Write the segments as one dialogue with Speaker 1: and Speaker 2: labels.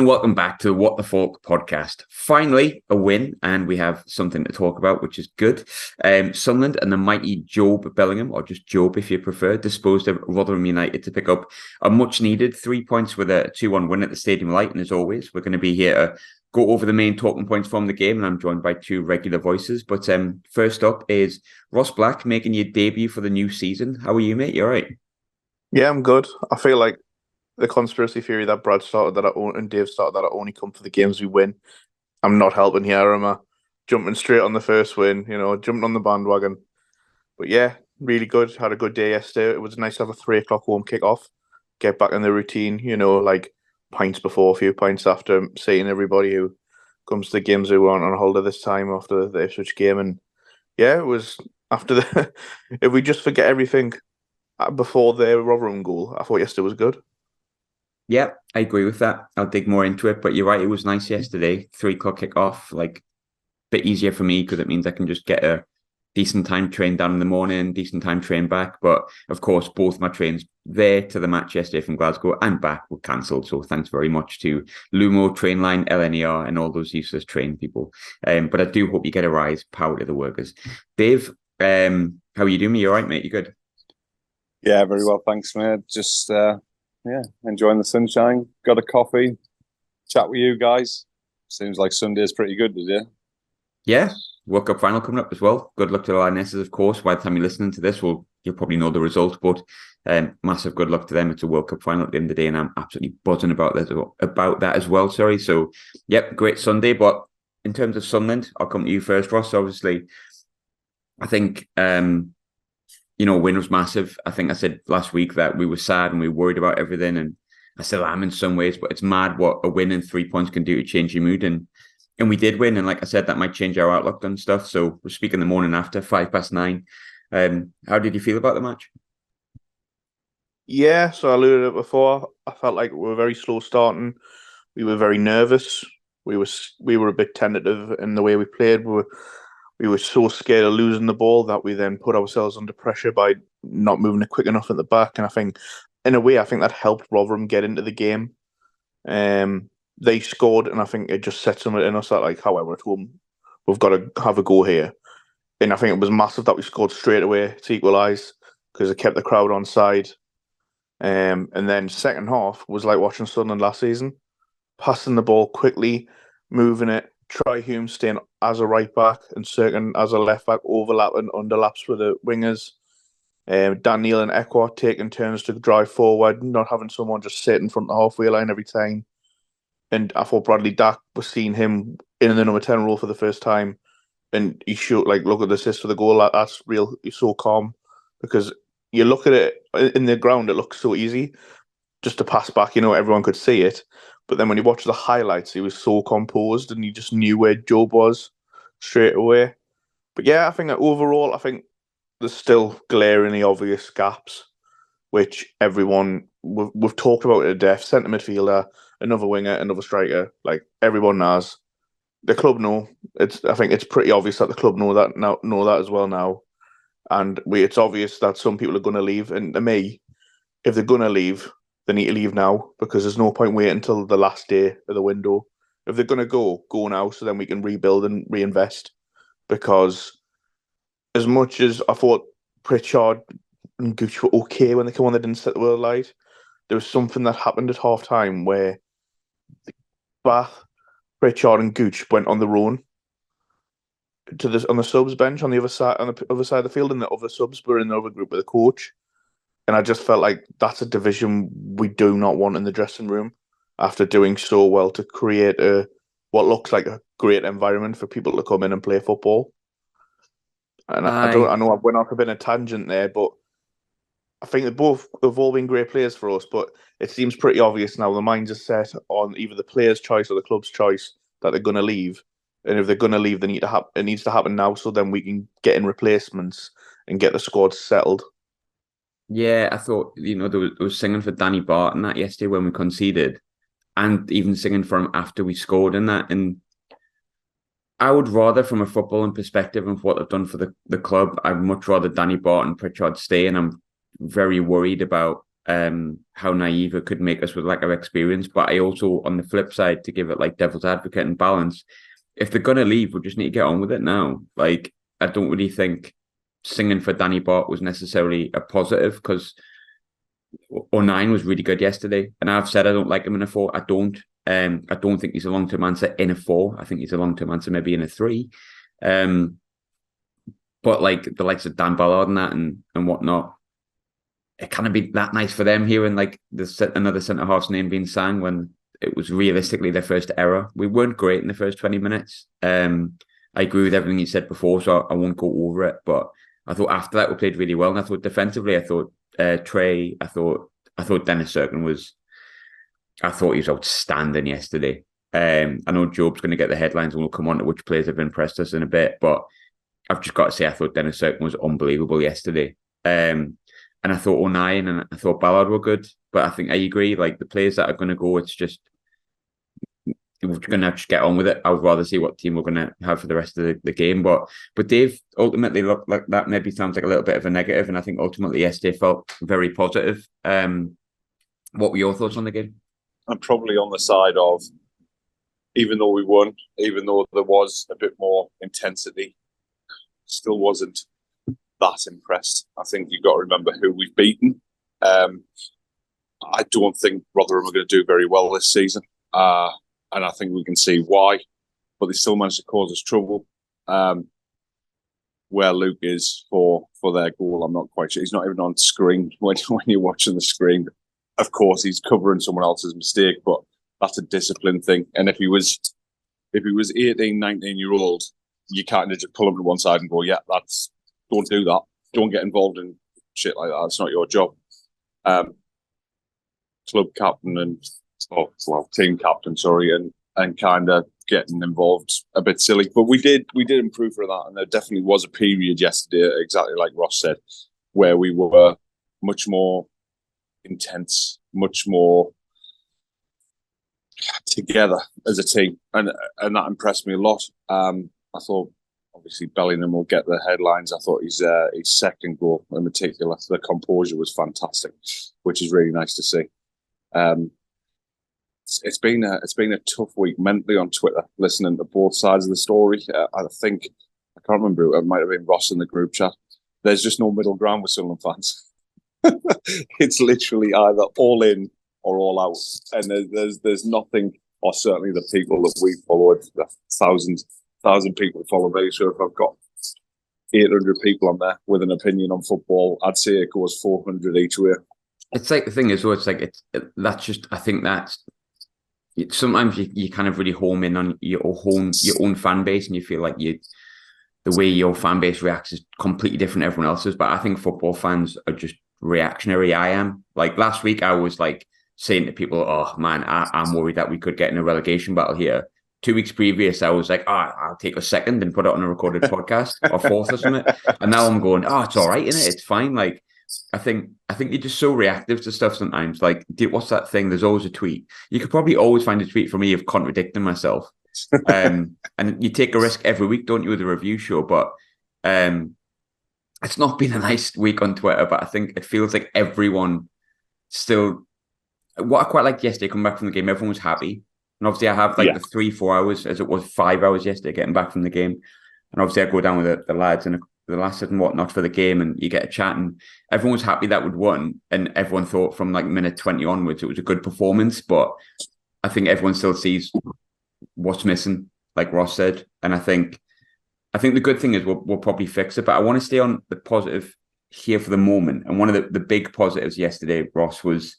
Speaker 1: welcome back to What the Falk podcast. Finally, a win, and we have something to talk about, which is good. Sunderland and the mighty Jobe Bellingham, or just Jobe if you prefer, disposed of Rotherham United to pick up a much-needed 3 points with a 2-1 win at the Stadium Light. And as always, we're going to be here to go over the main talking points from the game, and I'm joined by two regular voices. But first up is Ross Black making your debut for the new season. How are you, mate? You all right?
Speaker 2: Yeah, I'm good. I feel like the conspiracy theory that Brad started and Dave started that I only come for the games we win. I'm not helping here, am I? Jumping straight on the first win, jumping on the bandwagon. But yeah, really good. Had a good day yesterday. It was nice to have a 3 o'clock home kick-off. Get back in the routine, like pints before, a few pints after, seeing everybody who comes to the games who aren't on holiday this time after the Ipswich game. And yeah, it was after the... if we just forget everything before the Rotherham goal, I thought yesterday was good.
Speaker 1: Yeah, I agree with that. I'll dig more into it, but you're right. It was nice yesterday. 3 o'clock kick-off, like, bit easier for me because it means I can just get a decent time train down in the morning, decent time train back. But of course, both my trains there to the match yesterday from Glasgow and back were cancelled. So thanks very much to Lumo, Trainline, LNER, and all those useless train people. But I do hope you get a rise. Power to the workers. Dave, how are you doing? You all right, mate? You good?
Speaker 3: Yeah, very well, thanks, mate. Just enjoying the sunshine. Got a coffee, chat with you guys. Seems like Sunday's pretty good, does it?
Speaker 1: Yeah, World Cup final coming up as well. Good luck to the Lionesses, of course. By the time you're listening to this, you'll probably know the result, but massive good luck to them. It's a World Cup final at the end of the day, and I'm absolutely buzzing about that as well. Sorry. So, yep, great Sunday. But in terms of Sunderland, I'll come to you first, Ross. Obviously, I think win was massive. I think I said last week that we were sad and we were worried about everything, and I still am in some ways, but it's mad what a win and 3 points can do to change your mood. And we did win, and like I said, that might change our outlook on stuff. So we're speaking the morning after, 9:05. How did you feel about the match?
Speaker 2: Yeah, so I alluded to it before. I felt like we were very slow starting. We were very nervous. We were a bit tentative in the way we played. We were so scared of losing the ball that we then put ourselves under pressure by not moving it quick enough at the back. And I think, in a way, that helped Rotherham get into the game. They scored, and I think it just set something in us that, like, however, at home, we've got to have a go here. And I think it was massive that we scored straight away to equalise because it kept the crowd on side. And then second half was like watching Sunderland last season, passing the ball quickly, moving it. Troy Hume staying as a right back and Serkin as a left back, overlapping underlaps with the wingers. Dan Neil and Ekwart taking turns to drive forward, not having someone just sit in front of the halfway line every time. And I thought Bradley Dack was seeing him in the number 10 role for the first time. And he showed, look at the assist for the goal. That's real. He's so calm because you look at it in the ground, it looks so easy just to pass back. Everyone could see it. But then when you watch the highlights, he was so composed and he just knew where Jobe was straight away. But yeah, I think that overall, there's still glaringly obvious gaps, which we've talked about it to death. Centre midfielder, another winger, another striker. Like, everyone knows. The club know. I think it's pretty obvious that the club know that as well now. And it's obvious that some people are going to leave. And to me, if they're going to leave, they need to leave now because there's no point waiting until the last day of the window. If they're going to go now so then we can rebuild and reinvest. Because as much as I thought Pritchard and Gooch were okay when they came on, they didn't set the world alight. There was something that happened at half time where Bath, Pritchard, and Gooch went on their own on the subs bench on the other side of the field, and the other subs were in the other group with the coach. And I just felt like that's a division we do not want in the dressing room after doing so well to create what looks like a great environment for people to come in and play football. And I know I went off a bit of a tangent there, but I think they've all been great players for us, but it seems pretty obvious now the minds are set on either the player's choice or the club's choice that they're going to leave. And if they're going to leave, it needs to happen now so then we can get in replacements and get the squad settled.
Speaker 1: Yeah, I thought, there was singing for Danny Barton that yesterday when we conceded, and even singing for him after we scored in that. And I would rather, from a footballing perspective and what they've done for the club, I'd much rather Danny Barton, Pritchard stay, and I'm very worried about how naive it could make us with lack of experience. But I also, on the flip side, to give it like devil's advocate and balance, if they're gonna leave, we just need to get on with it now. Like, I don't really think singing for Danny Bart was necessarily a positive, because O'Nien was really good yesterday, and I've said I don't like him in a 4. I don't. I don't think he's a long-term answer in a 4. I think he's a long-term answer maybe in a 3. But like the likes of Dan Ballard and that and whatnot, it can't be that nice for them hearing like another centre half's name being sang when it was realistically their first error. We weren't great in the first 20 minutes. I agree with everything you said before, so I won't go over it. But I thought after that we played really well, and I thought defensively, I thought Trey, I thought Dennis Cirkin was. I thought he was outstanding yesterday. I know Jobe's going to get the headlines, and we'll come on to which players have impressed us in a bit. But I've just got to say, I thought Dennis Cirkin was unbelievable yesterday. And I thought O'Nien and I thought Ballard were good. But I think I agree, like the players that are going to go, it's just, we're going to have to get on with it. I would rather see what team we're going to have for the rest of the game. But Dave ultimately looked like that maybe sounds like a little bit of a negative. And I think ultimately yesterday felt very positive. What were your thoughts on the game?
Speaker 3: I'm probably on the side of, even though we won, even though there was a bit more intensity, still wasn't that impressed. I think you've got to remember who we've beaten. I don't think Rotherham are going to do very well this season. And I think we can see why. But they still managed to cause us trouble. Where Luke is for their goal, I'm not quite sure. He's not even on screen when you're watching the screen. Of course, he's covering someone else's mistake, but that's a discipline thing. And if he was 18, 19-year-old, you can't just pull him to one side and go, yeah, don't do that. Don't get involved in shit like that. It's not your job. Club captain team captain, sorry, and kind of getting involved a bit silly. But we did improve for that, and there definitely was a period yesterday, exactly like Ross said, where we were much more intense, much more together as a team, and that impressed me a lot. I thought obviously Bellingham will get the headlines. I thought his second goal in particular, the composure was fantastic, which is really nice to see. It's been a tough week mentally on Twitter, listening to both sides of the story. I think I can't remember, it might have been Ross in the group chat. There's just no middle ground with Sunderland fans. It's literally either all in or all out, and there's nothing, or certainly the people that we followed, the thousand people follow me. So if I've got 800 people on there with an opinion on football, I'd say it goes 400 each way. It's like, the thing is, though, it's like that's just, I think that's sometimes you kind of really home in on your own fan base, and you feel like the way your fan base reacts is completely different to everyone else's. But I think football fans are just reactionary. I am. Like last week, I was like saying to people, "Oh man, I'm worried that we could get in a relegation battle here." 2 weeks previous, I was like, I'll take a second and put it on a recorded podcast or fourth or something. And now I'm going, it's all right, innit? It's fine. Like, I think you're just so reactive to stuff sometimes. Like, what's that thing? There's always a tweet. You could probably always find a tweet from me of contradicting myself. And you take a risk every week, don't you, with a review show? But it's not been a nice week on Twitter, but I think it feels like everyone still... What I quite liked yesterday, coming back from the game, everyone was happy. And obviously I have the 3-4 hours, as it was 5 hours yesterday, getting back from the game. And obviously I go down with the lads and the lasses and whatnot for the game, and you get a chat, and everyone was happy that we'd won. And everyone thought from like minute 20 onwards, it was a good performance. But I think everyone still sees what's missing, like Ross said. And I think the good thing is we'll probably fix it. But I want to stay on the positive here for the moment. And one of the big positives yesterday, Ross, was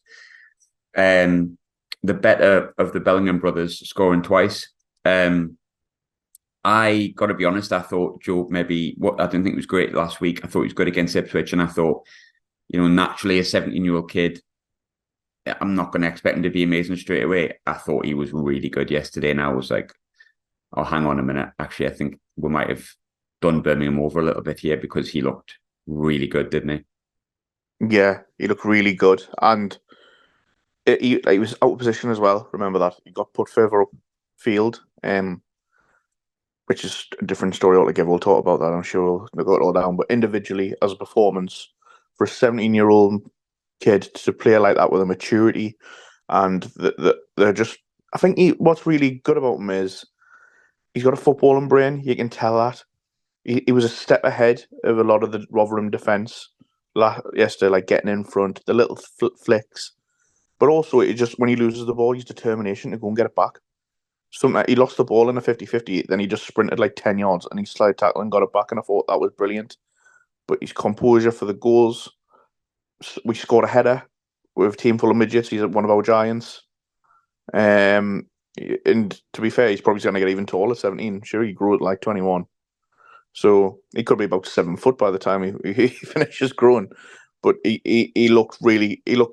Speaker 3: the better of the Bellingham brothers scoring twice. I got to be honest, I thought Jobe I didn't think he was great last week. I thought he was good against Ipswich, and I thought, naturally a 17-year-old kid, I'm not going to expect him to be amazing straight away. I thought he was really good yesterday, and I was like, oh, hang on a minute. Actually, I think we might have done Birmingham over a little bit here, because he looked really good, didn't he?
Speaker 2: Yeah, he looked really good, and he was out of position as well. Remember that he got put further up field, which is a different story altogether. We'll talk about that. I'm sure we'll go it all down. But individually, as a performance for a 17-year-old kid to play like that with a maturity, and they're just. I think what's really good about him is he's got a footballing brain. You can tell that he was a step ahead of a lot of the Rotherham defence yesterday, like getting in front, the little flicks, but also it just when he loses the ball, his determination to go and get it back. Something he lost the ball in a 50-50, then he just sprinted like 10 yards and he slide tackle and got it back, and I thought that was brilliant. But his composure for the goals, we scored a header with a team full of midgets. He's one of our giants. And to be fair, he's probably going to get even taller, 17. Sure, he grew at like 21. So he could be about 7 foot by the time he finishes growing. But he looked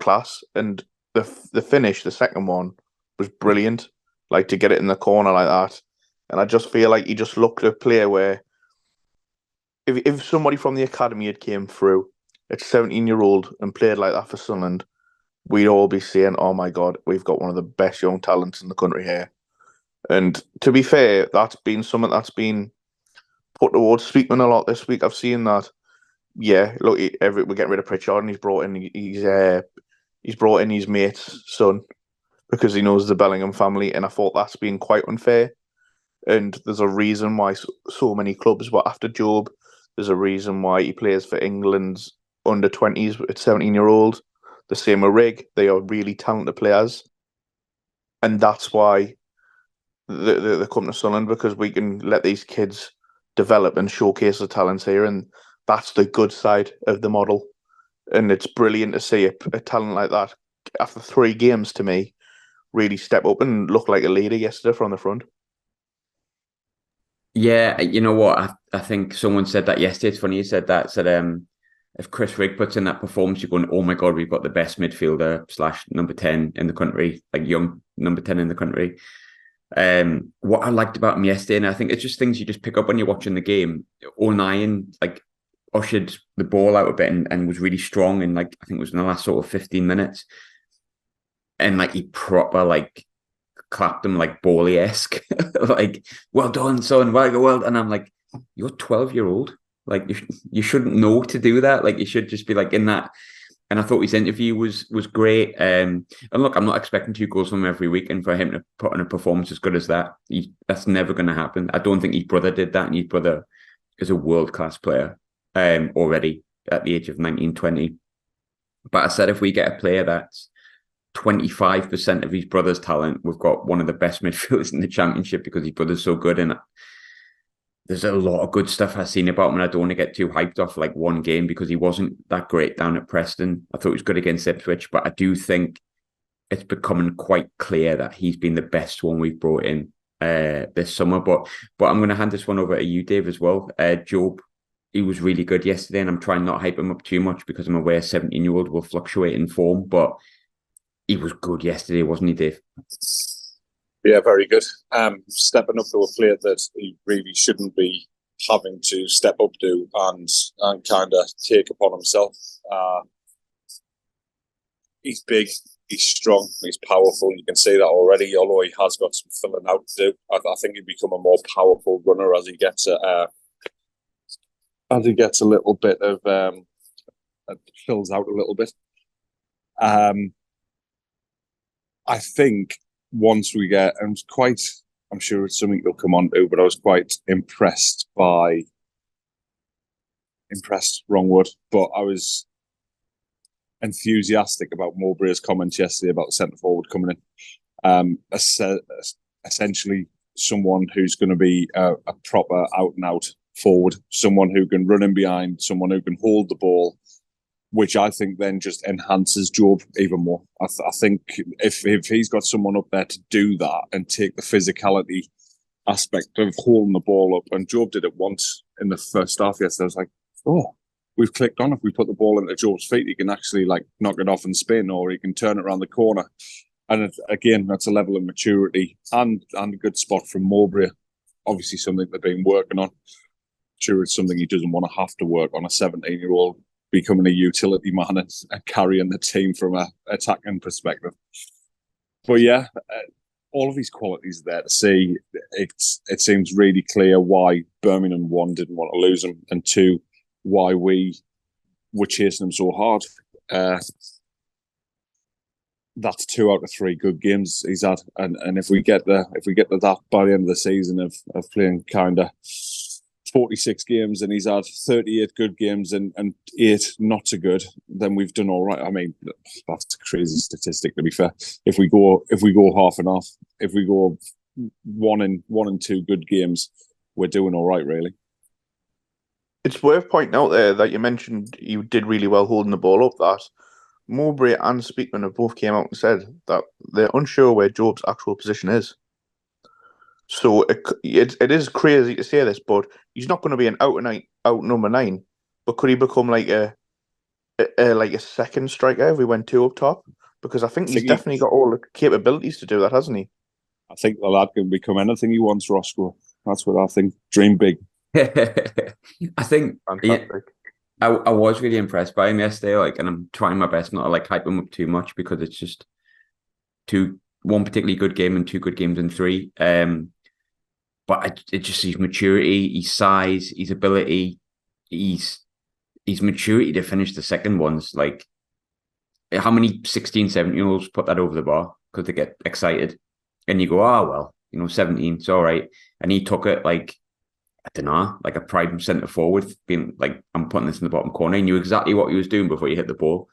Speaker 2: class. And the finish, the second one, was brilliant. Like to get it in the corner like that. And I just feel like he just looked at a player where if somebody from the academy had came through at 17-year-old and played like that for Sunderland, we'd all be saying, oh my God, we've got one of the best young talents in the country here. And to be fair, that's been something that's been put towards Sweetman a lot this week. I've seen that. Yeah, look, we're getting rid of Pritchard, and he's brought in his mate's son because he knows the Bellingham family, and I thought that's been quite unfair. And there's a reason why so many clubs were after Jobe. There's a reason why he plays for England's under-20s at 17-year-old. The same with Rig. They are really talented players. And that's why they come to Sunderland, because we can let these kids develop and showcase the talents here. And that's the good side of the model. And it's brilliant to see a talent like that, after 3 games to me, really step up and look like a leader yesterday from the front.
Speaker 1: Yeah, you know what? I think someone said that yesterday. It's funny you said that. Said if Chris Rigg puts in that performance, you're going, oh my God, we've got the best midfielder / number 10 in the country, like young number 10 in the country. What I liked about him yesterday, and I think it's just things you just pick up when you're watching the game. O'Nien like ushered the ball out a bit and was really strong, and like I think it was in the last sort of 15 minutes, and like he proper like clapped him like Bowley-esque, like well done, son, well, and I'm like, you're 12-year-old, like you shouldn't know to do that, like you should just be like in that. And I thought his interview was great. And look, I'm not expecting 2 goals from him every week, and for him to put in a performance as good as that, that's never going to happen. I don't think his brother did that, and his brother is a world-class player already at the age of 19, 20. But I said if we get a player that's 25% of his brother's talent, we've got one of the best midfielders in the Championship, because his brother's so good. And there's a lot of good stuff I've seen about him, and I don't want to get too hyped off like one game, because he wasn't that great down at Preston. I thought he was good against Ipswich, but I do think it's becoming quite clear that he's been the best one we've brought in this summer. But I'm going to hand this one over to you, Dave, as well. Jobe, he was really good yesterday, and I'm trying not to hype him up too much because I'm aware 17-year-old will fluctuate in form, but he was good yesterday, wasn't he, Dave?
Speaker 3: Yeah, very good. Stepping up to a player that he really shouldn't be having to step up to and kind of take upon himself. He's big, he's strong, he's powerful. You can see that already, although he has got some filling out to do. I think he'd become a more powerful runner as he gets a little bit of fills out a little bit. I think once we get, I'm sure it's something you'll come on to, but I was quite impressed, wrong word, but I was enthusiastic about Mowbray's comments yesterday about the centre forward coming in. Essentially someone who's going to be a proper out and out forward, someone who can run in behind, someone who can hold the ball, which I think then just enhances Jobe even more. I think if he's got someone up there to do that and take the physicality aspect of holding the ball up, and Jobe did it once in the first half yesterday, I was like, oh, we've clicked on. If we put the ball into Jobe's feet, he can actually like knock it off and spin, or he can turn it around the corner. And again, that's a level of maturity and a good spot from Mowbray. Obviously something they've been working on. Sure, it's something he doesn't want to have to work on, a 17-year-old becoming a utility man and carrying the team from an attacking perspective. But yeah, all of these qualities are there to see. It seems really clear why Birmingham, 1, didn't want to lose him, and 2, why we were chasing him so hard. that's 2 out of 3 good games he's had, and if we get to that by the end of the season of playing kind of 46 games and he's had 38 good games and 8 not so good, then we've done all right. I mean, that's a crazy statistic, to be fair. If we go half and half, if we go 1 and 2 good games, we're doing all right, really.
Speaker 2: It's worth pointing out there that you mentioned you did really well holding the ball up. That Mowbray and Speakman have both came out and said that they're unsure where Jobe's actual position is. So it is crazy to say this, but he's not going to be an out number 9. But could he become like a second striker if we went 2 up top? Because I think he's definitely got all the capabilities to do that, hasn't he?
Speaker 3: I think the lad can become anything he wants, Roscoe. That's what I think. Dream big.
Speaker 1: I think I was really impressed by him yesterday, and I'm trying my best not to hype him up too much because it's just one particularly good game and 2 good games in 3. But it's just his maturity, his size, his ability, his maturity to finish the second ones. How many 16, 17-year-olds put that over the bar because they get excited, and you go, oh well, 17, it's all right, and he took it I don't know, a prime centre forward, being I'm putting this in the bottom corner. He knew exactly what he was doing before he hit the ball.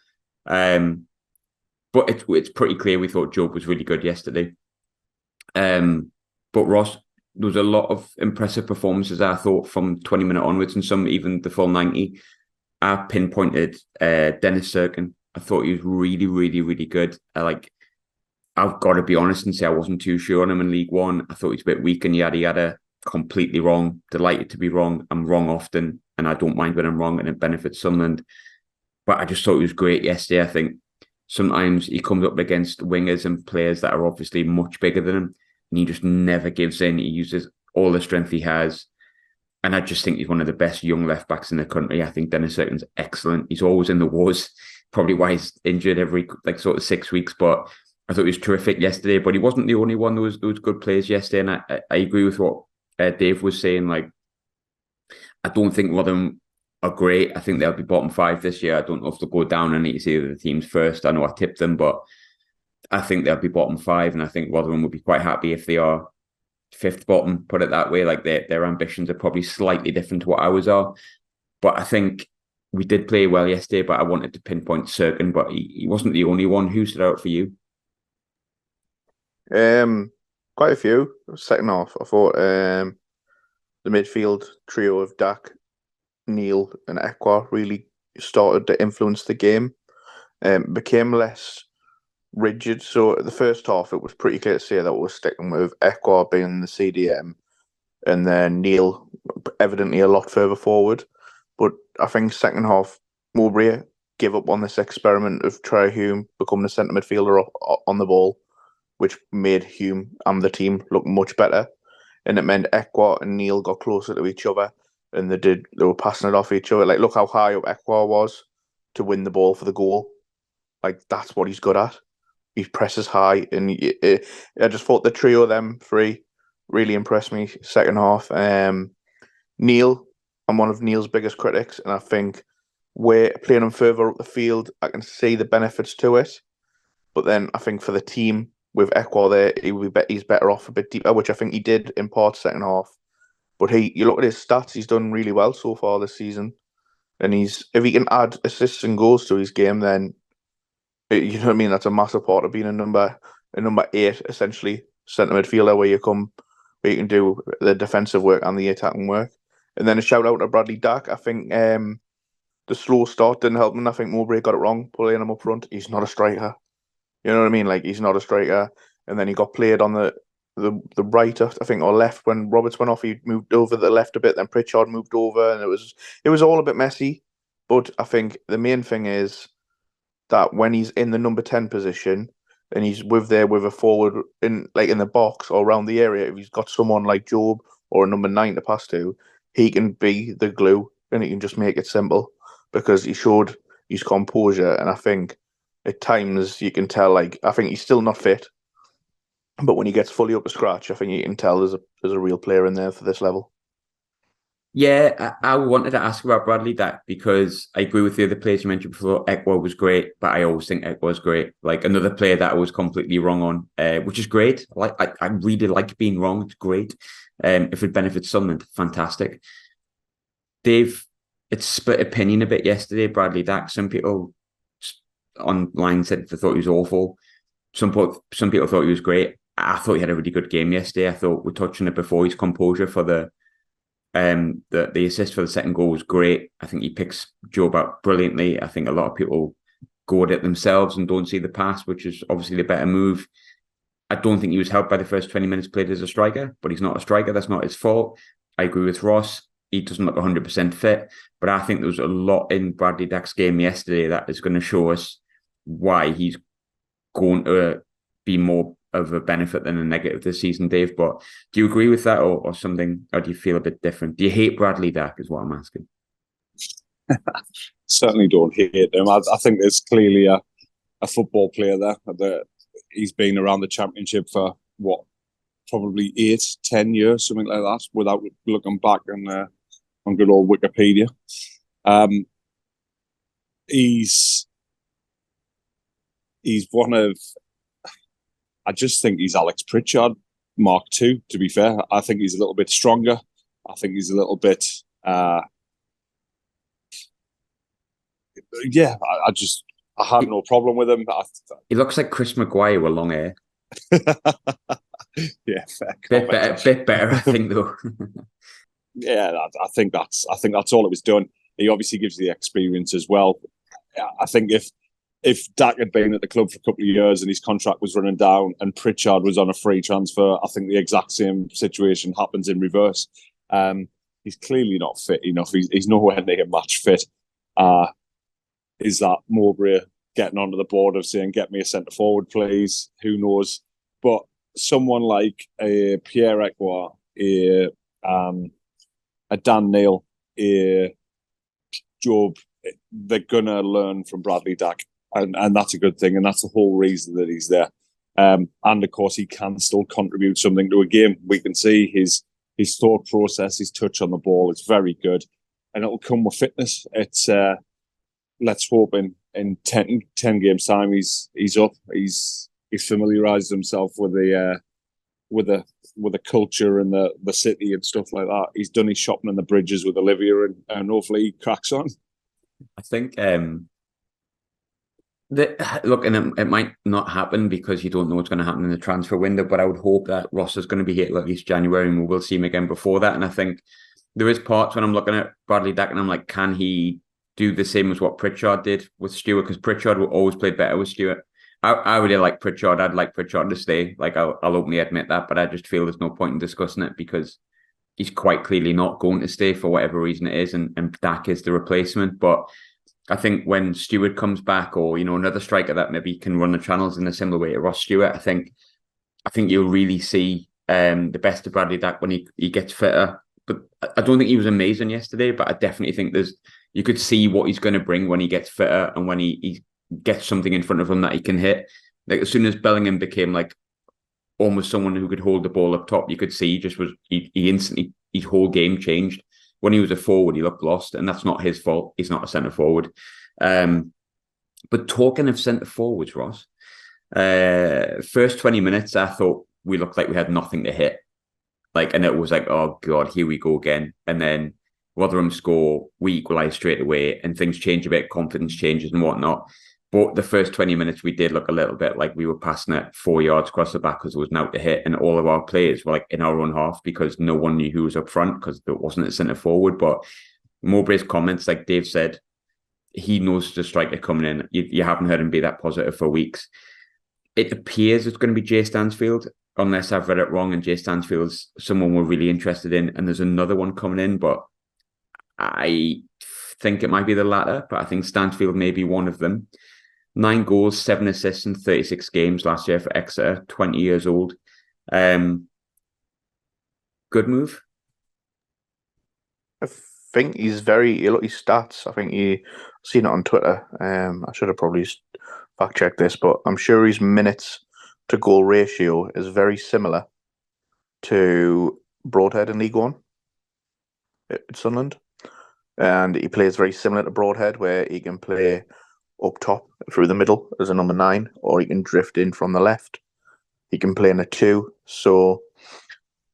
Speaker 1: But it's pretty clear we thought Jobe was really good yesterday. But Ross, there was a lot of impressive performances, I thought, from 20-minute onwards, and some even the full 90. I pinpointed Dennis Serkin. I thought he was really, really, really good. I've got to be honest and say I wasn't too sure on him in League One. I thought he was a bit weak and yada yada. Completely wrong. Delighted to be wrong. I'm wrong often, and I don't mind when I'm wrong, and it benefits Sunderland. But I just thought he was great yesterday. I think sometimes he comes up against wingers and players that are obviously much bigger than him, and he just never gives in. He uses all the strength he has. And I just think he's one of the best young left-backs in the country. I think Dennis Serkin's excellent. He's always in the wars, probably why he's injured every sort of 6 weeks. But I thought he was terrific yesterday. But he wasn't the only one. There was good players yesterday. And I agree with what Dave was saying. I don't think Rotherham are great. I think they'll be bottom 5 this year. I don't know if they'll go down. I need to see the teams first. I know I tipped them, but I think they'll be bottom 5. And I think Rotherham would be quite happy if they are 5th bottom, put it that way. Their ambitions are probably slightly different to what ours are. But I think we did play well yesterday, but I wanted to pinpoint Serkin, but he wasn't the only one. Who stood out for you?
Speaker 2: Quite a few. Second half, I thought the midfield trio of Dak, Neil and Ekwa really started to influence the game. Became less rigid. So the first half, it was pretty clear to say that we were sticking with Ekwa being the CDM, and then Neil evidently a lot further forward. But I think second half, Mowbray gave up on this experiment of try Hume become the centre midfielder on the ball, which made Hume and the team look much better. And it meant Ekwa and Neil got closer to each other, and they were passing it off each other. Look how high up Ekwa was to win the ball for the goal. That's what he's good at. He presses high, and I just thought the trio of them 3 really impressed me second half. Neil, I'm one of Neil's biggest critics, and I think we're playing him further up the field. I can see the benefits to it, but then I think for the team with Ekwa there, he's better off a bit deeper, which I think he did in part second half. But you look at his stats; he's done really well so far this season, and if he can add assists and goals to his game, then you know what I mean. That's a massive part of being a number 8, essentially centre midfielder, where you can do the defensive work and the attacking work. And then a shout out to Bradley Dack. I think the slow start didn't help him. I think Mowbray got it wrong, pulling him up front. He's not a striker. You know what I mean? He's not a striker. And then he got played on the right, I think, or left when Roberts went off. He moved over the left a bit. Then Pritchard moved over, and it was all a bit messy. But I think the main thing is that when he's in the number 10 position and he's with a forward in the box or around the area, if he's got someone like Jobe or a number 9 to pass to, he can be the glue and he can just make it simple, because he showed his composure. And I think at times you can tell, I think he's still not fit, but when he gets fully up to scratch, I think you can tell there's a real player in there for this level.
Speaker 1: Yeah, I wanted to ask about Bradley Dack because I agree with the other players you mentioned before. Ekwa was great, but I always think Ekwa was great. Like another player that I was completely wrong on, which is great. I really like being wrong. It's great. If it benefits Sunderland, fantastic. Dave, it's split opinion a bit yesterday. Bradley Dack. Some people online said they thought he was awful. Some people thought he was great. I thought he had a really good game yesterday. I thought we touched on it before. His composure for the assist for the second goal was great. I think he picks Jobe up brilliantly. I think a lot of people go at it themselves and don't see the pass, which is obviously the better move. I don't think he was helped by the first 20 minutes played as a striker, but he's not a striker. That's not his fault. I agree with Ross. He doesn't look 100% fit, but I think there was a lot in Bradley Dack's game yesterday that is going to show us why he's going to be more of a benefit than a negative this season, Dave. But do you agree with that or something? Or do you feel a bit different? Do you hate Bradley Dack is what I'm asking?
Speaker 3: Certainly don't hate him. I think there's clearly a football player there. He's been around the Championship for, what, probably 8-10 years, something like that, without looking back on good old Wikipedia. He's one of... I just think he's Alex Pritchard Mark II, to be fair. I think he's a little bit stronger. I think he's a little bit... I have no problem with him.
Speaker 1: He looks like Chris Maguire with long hair.
Speaker 3: Yeah, fair
Speaker 1: bit better, I think, though.
Speaker 3: Yeah, I think that's all it was done. He obviously gives the experience as well. I think if Dack had been at the club for a couple of years and his contract was running down and Pritchard was on a free transfer, I think the exact same situation happens in reverse. He's clearly not fit enough. He's nowhere near match fit. Is that Mowbray getting onto the board of saying, get me a centre forward, please? Who knows? But someone like a Pierre Ekwa, a Dan Neil, a Jobe, they're going to learn from Bradley Dack. And that's a good thing. And that's the whole reason that he's there. And of course, he can still contribute something to a game. We can see his thought process, his touch on the ball. It's very good. And it'll come with fitness. It's let's hope in 10 games time he's up. He's familiarized himself with the culture and the city and stuff like that. He's done his shopping in the bridges with Olivia and hopefully he cracks on.
Speaker 1: I think look, and it might not happen because you don't know what's going to happen in the transfer window, but I would hope that Ross is going to be here at least January and we will see him again before that. And I think there is parts when I'm looking at Bradley Dack and I'm like, can he do the same as what Pritchard did with Stewart? Because Pritchard will always play better with Stewart. I really like Pritchard. I'd like Pritchard to stay. Like I'll openly admit that, but I just feel there's no point in discussing it because he's quite clearly not going to stay for whatever reason it is, and Dack is the replacement. But I think when Stewart comes back, or another striker that maybe can run the channels in a similar way to Ross Stewart, I think you'll really see the best of Bradley Dack when he gets fitter. But I don't think he was amazing yesterday, but I definitely think you could see what he's going to bring when he gets fitter and when he gets something in front of him that he can hit. Like as soon as Bellingham became like almost someone who could hold the ball up top, you could see he instantly, his whole game changed. When he was a forward, he looked lost, and that's not his fault. He's not a centre forward. But talking of centre forwards, Ross, first 20 minutes, I thought we looked like we had nothing to hit. And it was like, oh God, here we go again. And then Rotherham score, we equalise straight away, and things change a bit, confidence changes and whatnot. But the first 20 minutes, we did look a little bit like we were passing it 4 yards across the back because there was now to hit, and all of our players were like in our own half because no one knew who was up front because there wasn't a centre forward. But Mowbray's comments, like Dave said, he knows the striker coming in. You haven't heard him be that positive for weeks. It appears it's going to be Jay Stansfield, unless I've read it wrong, and Jay Stansfield's someone we're really interested in, and there's another one coming in, but I think it might be the latter, but I think Stansfield may be one of them. 9 goals, 7 assists in 36 games last year for Exeter, 20 years old. Good move.
Speaker 2: I think he's he look his stats. I think I've seen it on Twitter. I should have probably fact checked this, but I'm sure his minutes to goal ratio is very similar to Broadhead in League One. at Sunderland, and he plays very similar to Broadhead, where he can play up top through the middle as a number 9, or he can drift in from the left. He can play in a 2, so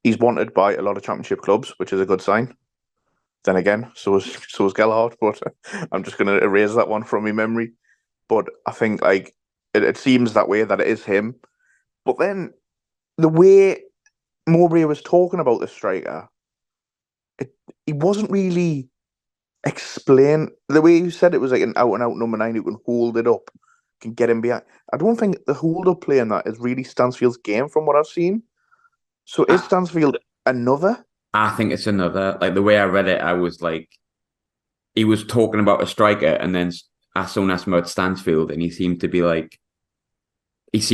Speaker 2: he's wanted by a lot of Championship clubs, which is a good sign. Then again, so is Gallagher, but I'm just going to erase that one from my memory. But I think like it seems that way, that it is him. But then the way Mowbray was talking about the striker, he wasn't really explain the way you said it was like an out and out number 9 who can hold it up, can get him behind. I don't think the hold up play in that is really Stansfield's game from what I've seen. So is Stansfield another?
Speaker 1: I think it's another. Like the way I read it, I was like, he was talking about a striker, and then someone asked him about Stansfield, and he seemed to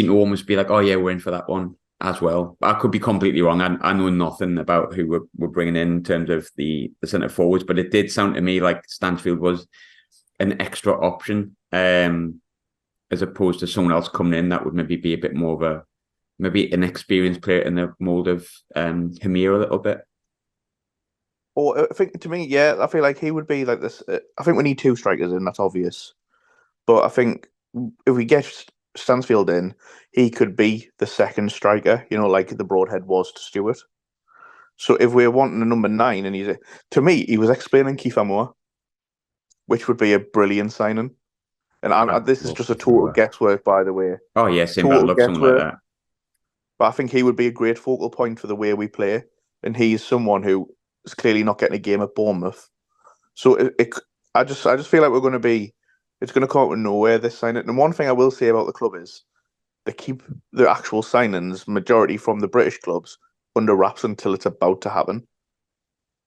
Speaker 1: almost be like, "Oh yeah, we're in for that one as well." I could be completely wrong. I know nothing about who we're bringing in terms of the centre forwards, but it did sound to me like Stansfield was an extra option, as opposed to someone else coming in that would maybe be a bit more of maybe an experienced player in the mould of Hamir a little bit.
Speaker 2: Or I think to me, yeah, I feel like he would be like this. I think we need 2 strikers in. That's obvious, but I think if we get Stansfield in, he could be the second striker. You know, like the Broadhead was to Stewart. So if we're wanting a number 9, and to me, he was explaining Kiefer Moore, which would be a brilliant signing. And this is just a total guesswork, by the way.
Speaker 1: Oh yeah, same. I love someone like that.
Speaker 2: But I think he would be a great focal point for the way we play, and he's someone who is clearly not getting a game at Bournemouth. So I just feel like it's going to come out of nowhere, this signing. And one thing I will say about the club is they keep the actual signings, majority from the British clubs, under wraps until it's about to happen.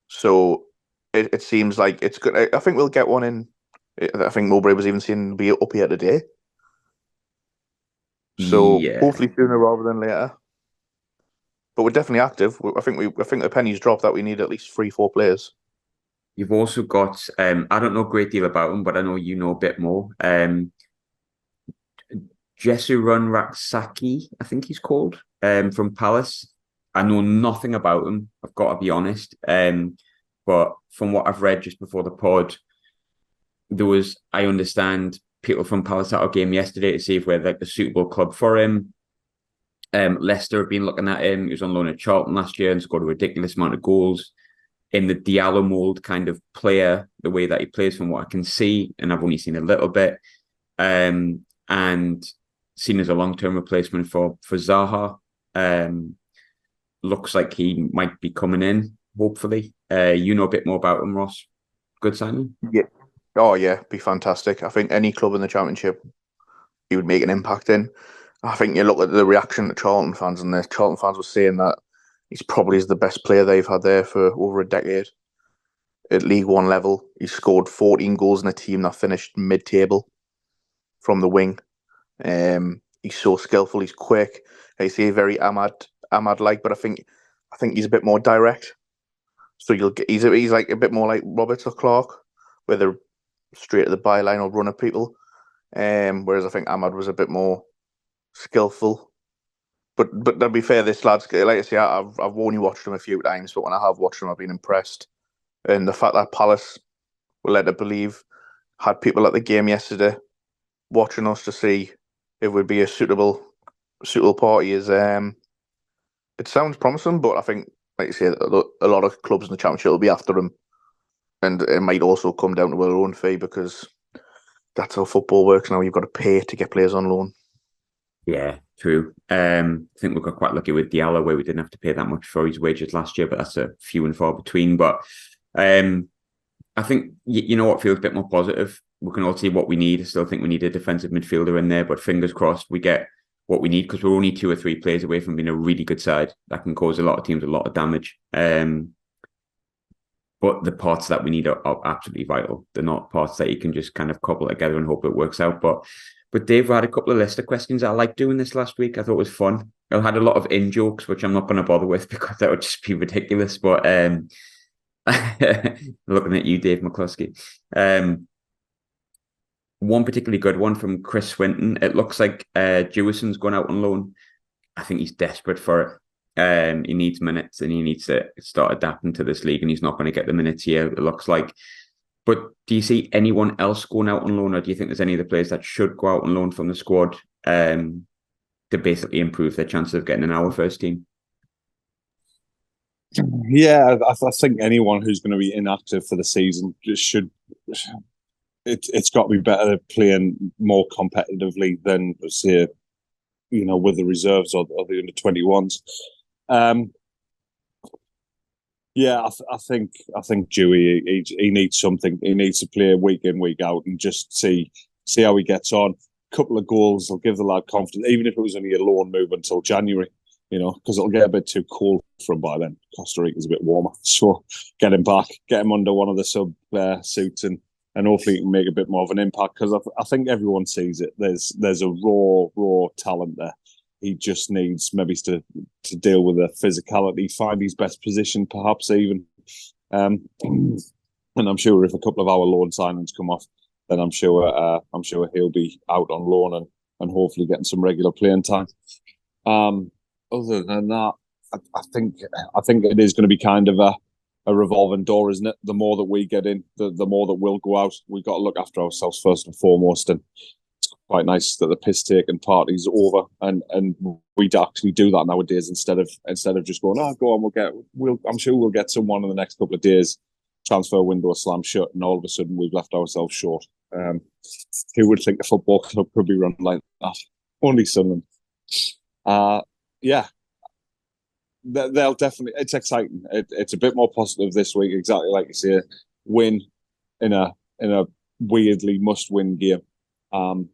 Speaker 2: So it seems like it's good. I think we'll get one in. I think Mowbray was even seen to be up here today. So
Speaker 1: yeah,
Speaker 2: hopefully sooner rather than later. But we're definitely active. I think the pennies dropped that we need at least 3-4 players.
Speaker 1: You've also got I don't know a great deal about him, but I know you know a bit more. Jesu Runraksaki, I think he's called, from Palace. I know nothing about him, I've got to be honest. But from what I've read just before the pod, I understand, people from Palace at our game yesterday to see if we're like the suitable club for him. Leicester have been looking at him. He was on loan at Charlton last year and scored a ridiculous amount of goals. In the Diallo mould kind of player, the way that he plays from what I can see, and I've only seen a little bit, and seen as a long-term replacement for Zaha. Looks like he might be coming in, hopefully. You know a bit more about him, Ross. Good signing?
Speaker 2: Yeah. Oh, yeah, be fantastic. I think any club in the Championship he would make an impact in. I think you look at the reaction to Charlton fans, and the Charlton fans were saying that he's probably the best player they've had there for over a decade. At League One level, he scored 14 goals in a team that finished mid-table from the wing. He's so skillful. He's quick. I say very Ahmad-like, but I think he's a bit more direct. So he's like a bit more like Roberts or Clark, where they're straight to the byline or run at people. Whereas I think Ahmad was a bit more skillful. But to be fair, this lad's, like I say, I've only watched him a few times, but when I have watched him, I've been impressed. And the fact that Palace were led to believe, had people at the game yesterday watching us to see if we'd be a suitable party is it sounds promising, but I think, like I say, a lot of clubs in the Championship will be after him, and it might also come down to our own fee, because that's how football works now. You've got to pay to get players on loan.
Speaker 1: Yeah, true. I think we got quite lucky with Diallo, where we didn't have to pay that much for his wages last year, but that's a few and far between. But I think, you know what feels a bit more positive? We can all see what we need. I still think we need a defensive midfielder in there, but fingers crossed we get what we need, because we're only 2 or 3 players away from being a really good side that can cause a lot of teams a lot of damage. But the parts that we need are absolutely vital. They're not parts that you can just kind of cobble together and hope it works out. But Dave, we had a couple of Leicester questions. I liked doing this last week. I thought it was fun. I had a lot of in-jokes, which I'm not going to bother with because that would just be ridiculous. But looking at you, Dave McCluskey. One particularly good one from Chris Swinton. It looks like Jewison's gone out on loan. I think he's desperate for it. He needs minutes and he needs to start adapting to this league, and he's not going to get the minutes here, it looks like. But do you see anyone else going out on loan, or do you think there's any of the players that should go out on loan from the squad to basically improve their chances of getting in our first team?
Speaker 3: Yeah, I think anyone who's going to be inactive for the season just should. It's got to be better playing more competitively than, say, with the reserves or the under 21s. Yeah, I think Dewey he needs something. He needs to play week in, week out, and just see how he gets on. A couple of goals will give the lad confidence, even if it was only a loan move until January. Because it'll get a bit too cold for him by then. Costa Rica's a bit warmer, so get him back, get him under one of the sub suits, and hopefully he can make a bit more of an impact. Because I think everyone sees it. There's a raw talent there. He just needs maybe to deal with the physicality, find his best position, perhaps even. And I'm sure if a couple of our loan signings come off, then I'm sure he'll be out on loan and hopefully getting some regular playing time. Other than that, I think it is going to be kind of a revolving door, isn't it? The more that we get in, the more that we'll go out. We've got to look after ourselves first and foremost, and it's quite nice that the piss-taking party's over, and we'd actually do that nowadays instead of just going, go on, I'm sure we'll get someone in the next couple of days. Transfer window slam shut, and all of a sudden we've left ourselves short. Who would think a football club could be run like that? Only Sunderland. Yeah, they'll definitely. It's exciting. It's a bit more positive this week, exactly like you say. Win in a weirdly must-win game, and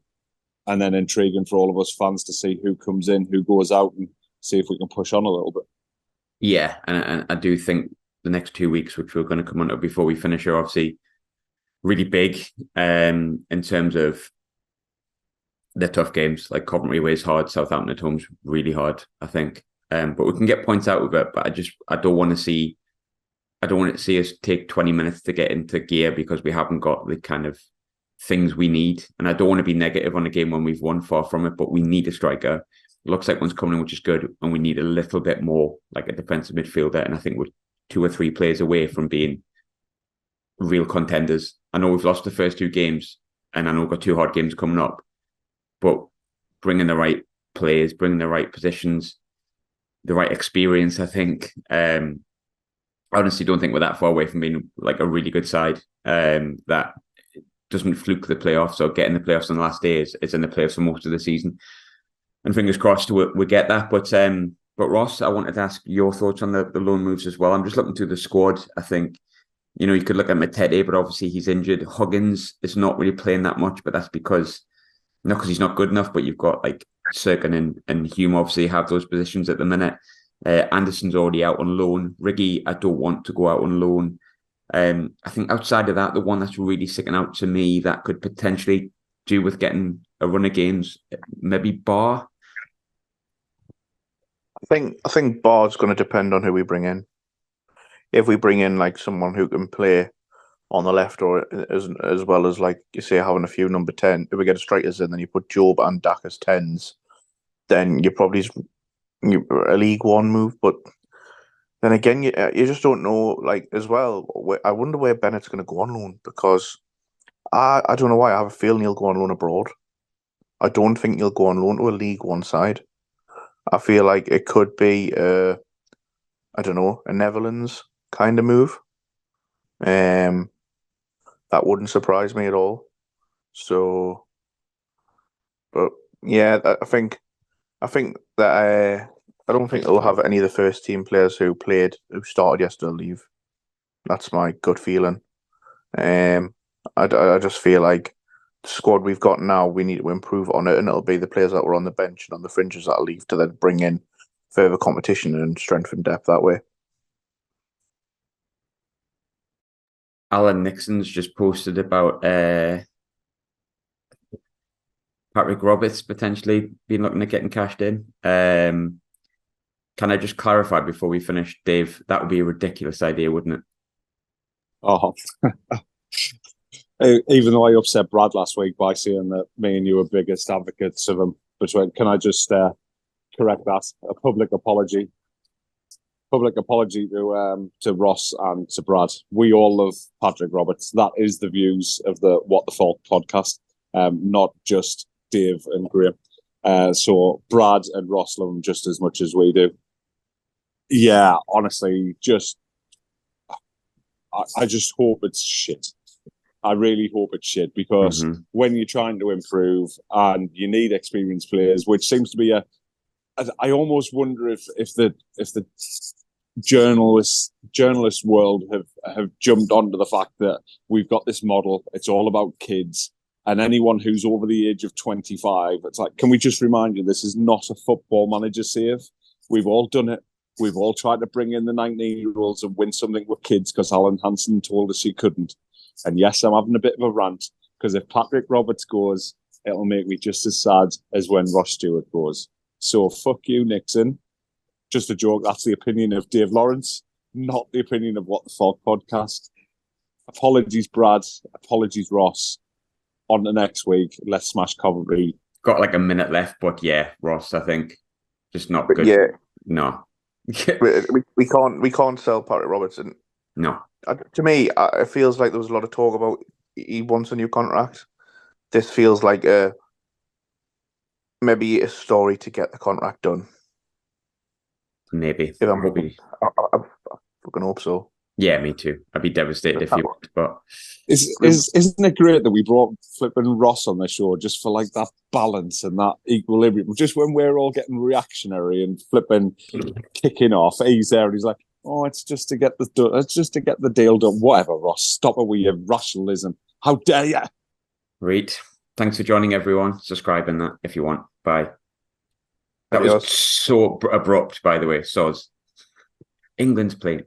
Speaker 3: then intriguing for all of us fans to see who comes in, who goes out, and see if we can push on a little bit.
Speaker 1: Yeah, and I do think the next 2 weeks, which we're going to come on to before we finish, are obviously really big in terms of the tough games. Like Coventry away is hard, Southampton at home's really hard, I think. But we can get points out of it. But I don't want to see us take 20 minutes to get into gear because we haven't got the kind of things we need. And I don't want to be negative on a game when we've won, far from it, but we need a striker. It looks like one's coming in, which is good. And we need a little bit more like a defensive midfielder. And I think we're 2 or 3 players away from being real contenders. I know we've lost the first 2 games, and I know we've got 2 hard games coming up. But bringing the right players, bringing the right positions, the right experience, I think. I honestly don't think we're that far away from being like a really good side that doesn't fluke the playoffs or get in the playoffs on the last day. It's in the playoffs for most of the season. And fingers crossed we get that. But Ross, I wanted to ask your thoughts on the loan moves as well. I'm just looking through the squad. I think, you could look at Matete, but obviously he's injured. Huggins is not really playing that much, but that's not because he's not good enough, but you've got like Sirkin and Hume obviously have those positions at the minute. Anderson's already out on loan. Riggy, I don't want to go out on loan. I think outside of that, the one that's really sticking out to me that could potentially do with getting a run of games, maybe Barr.
Speaker 2: I think Barr's going to depend on who we bring in. If we bring in like someone who can play on the left, or as well as, like you say, having a few number 10. If we get a strikers in, then you put Jobe and Dak as 10s, then you're probably a League One move. But then again, you just don't know. Like as well, I wonder where Bennett's going to go on loan, because I don't know why. I have a feeling he'll go on loan abroad. I don't think he'll go on loan to a League One side. I feel like it could be I don't know, a Netherlands kind of move. That wouldn't surprise me at all. So, but yeah, I think that I don't think they'll have any of the first team players who started yesterday leave. That's my gut feeling. I just feel like the squad we've got now, we need to improve on it, and it'll be the players that were on the bench and on the fringes that'll leave to then bring in further competition and strengthen depth that way.
Speaker 1: Alan Nixon's just posted about Patrick Roberts potentially being looking at getting cashed in. Can I just clarify before we finish, Dave? That would be a ridiculous idea, wouldn't it?
Speaker 3: Oh, even though I upset Brad last week by saying that me and you were biggest advocates of him, can I just correct that? A public apology. public apology to Ross and to Brad. We all love Patrick Roberts. That is the views of the What the Falk podcast, not just Dave and Graham. So Brad and Ross love him just as much as we do. Yeah, honestly, I just hope it's shit. I really hope it's shit, because when you're trying to improve and you need experienced players, which seems to be I almost wonder if the journalist world have jumped onto the fact that we've got this model. It's all about kids, and anyone who's over the age of 25, it's like, can we just remind you, this is not a Football Manager save. We've all done it. We've all tried to bring in the 19-year-olds and win something with kids because Alan Hansen told us he couldn't. And yes, I'm having a bit of a rant, because if Patrick Roberts goes, it'll make me just as sad as when Ross Stewart goes. So fuck you, Nixon. Just a joke. That's the opinion of Dave Lawrence, not the opinion of What the Falk podcast. Apologies, Brad. Apologies, Ross. On to next week. Let's smash Coventry.
Speaker 1: Got like a minute left, but yeah, Ross, I think just not good.
Speaker 2: Yeah,
Speaker 1: no.
Speaker 2: we can't sell Patrick Robertson.
Speaker 1: No.
Speaker 2: To me, it feels like there was a lot of talk about he wants a new contract. This feels like maybe a story to get the contract done.
Speaker 1: Maybe.
Speaker 2: If I fucking hope so.
Speaker 1: Yeah, me too. I'd be devastated if you would, but
Speaker 3: isn't it great that we brought flipping Ross on the show just for like that balance and that equilibrium? Just when we're all getting reactionary and flipping kicking off, he's there and he's like, "Oh, it's just to get the deal done." Whatever, Ross. Stop it with your rationalism. How dare you?
Speaker 1: Right. Thanks for joining, everyone. Subscribe in that if you want. Bye. That was so abrupt, by the way. Soz. England's playing.